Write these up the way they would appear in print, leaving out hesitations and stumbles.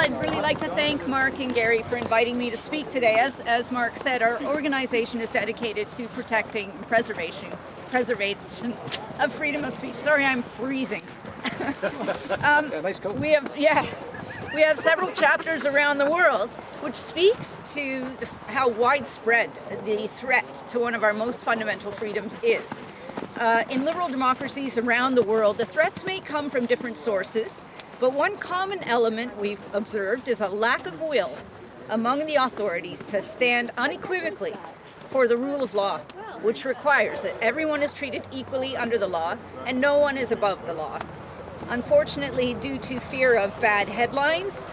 I'd really like to thank Mark and Gary for inviting me to speak today. As Mark said, our organization is dedicated to protecting and preservation of freedom of speech. Sorry, I'm freezing. Nice coat. We have several chapters around the world which speaks to how widespread the threat to one of our most fundamental freedoms is. In liberal democracies around the world, the threats may come from different sources, but one common element we've observed is a lack of will among the authorities to stand unequivocally for the rule of law, which requires that everyone is treated equally under the law and no one is above the law. Unfortunately, due to fear of bad headlines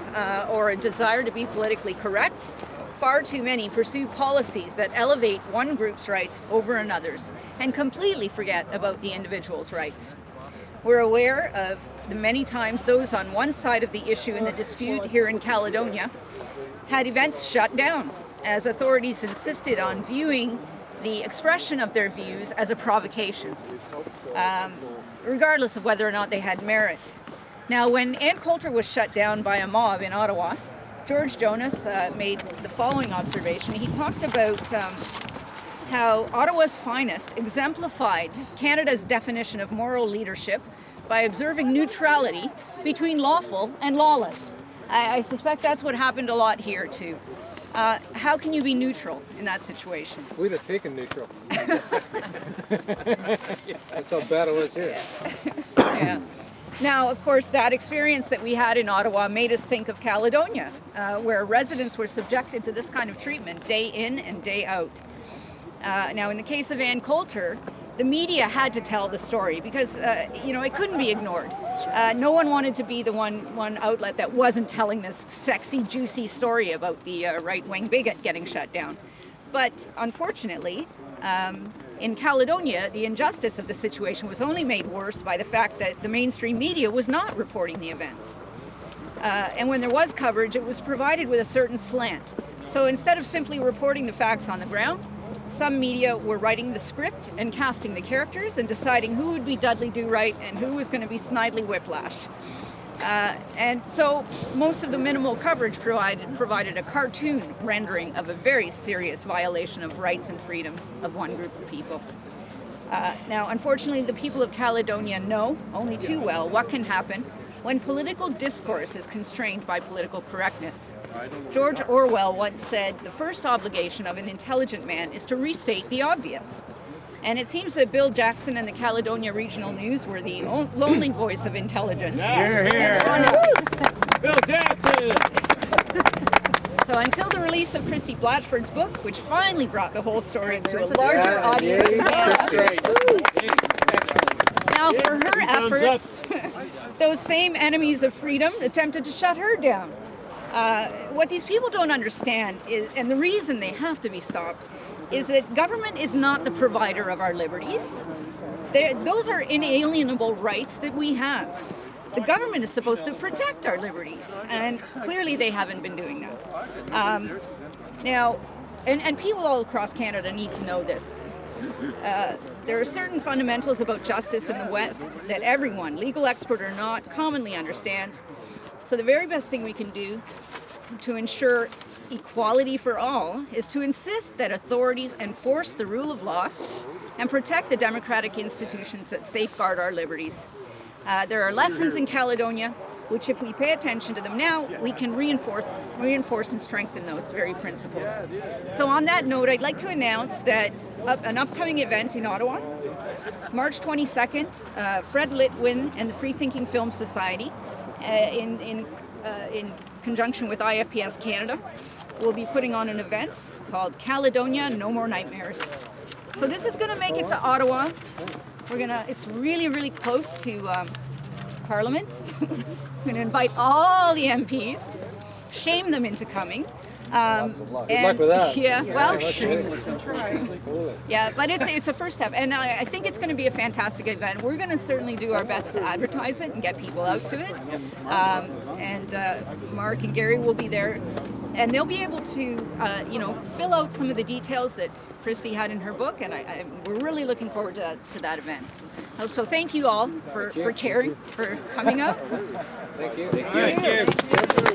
or a desire to be politically correct, far too many pursue policies that elevate one group's rights over another's and completely forget about the individual's rights. We're aware of the many times those on one side of the issue in the dispute here in Caledonia had events shut down as authorities insisted on viewing the expression of their views as a provocation, regardless of whether or not they had merit. Now, when Ann Coulter was shut down by a mob in Ottawa, George Jonas made the following observation. He talked about how Ottawa's finest exemplified Canada's definition of moral leadership by observing neutrality between lawful and lawless. I suspect that's what happened a lot here too. How can you be neutral in that situation? We'd have taken neutral. That's how bad it was here. Yeah. Now, of course, that experience that we had in Ottawa made us think of Caledonia, where residents were subjected to this kind of treatment day in and day out. Now, in the case of Ann Coulter, the media had to tell the story because, it couldn't be ignored. No one wanted to be the one outlet that wasn't telling this sexy, juicy story about the right-wing bigot getting shut down. But unfortunately, in Caledonia, the injustice of the situation was only made worse by the fact that the mainstream media was not reporting the events. And when there was coverage, it was provided with a certain slant. So instead of simply reporting the facts on the ground, some media were writing the script and casting the characters and deciding who would be Dudley Do-Right and who was going to be Snidely Whiplash. And so most of the minimal coverage provided a cartoon rendering of a very serious violation of rights and freedoms of one group of people. Now, unfortunately, the people of Caledonia know only too well what can happen when political discourse is constrained by political correctness. George Orwell once said, "The first obligation of an intelligent man is to restate the obvious." And it seems that Bill Jackson and the Caledonia Regional News were the lonely voice of intelligence. Here. Bill Jackson! So until the release of Christy Blatchford's book, which finally brought the whole story to a larger audience. Now, for her efforts, those same enemies of freedom attempted to shut her down. What these people don't understand is, and the reason they have to be stopped, is that government is not the provider of our liberties. Those are inalienable rights that we have. The government is supposed to protect our liberties, and clearly they haven't been doing that. Now, and people all across Canada need to know this. There are certain fundamentals about justice in the West that everyone, legal expert or not, commonly understands. So the very best thing we can do to ensure equality for all is to insist that authorities enforce the rule of law and protect the democratic institutions that safeguard our liberties. There are lessons in Caledonia which, if we pay attention to them now, we can reinforce and strengthen those very principles. So on that note, I'd like to announce that an upcoming event in Ottawa, March 22nd, Fred Litwin and the Free Thinking Film Society, in conjunction with IFPS Canada, will be putting on an event called Caledonia, No More Nightmares. So this is going to make it to Ottawa. It's really, really close to Parliament. We're going to invite all the MPs, shame them into coming. Good luck with that. Yeah, well, Shameless. yeah, but it's a first step, and I think it's going to be a fantastic event. We're going to certainly do our best to advertise it and get people out to it. And Mark and Gary will be there, and they'll be able to, fill out some of the details that Christy had in her book, and we're really looking forward to that event. So thank you all for caring, for coming out. Thank you. Thank you.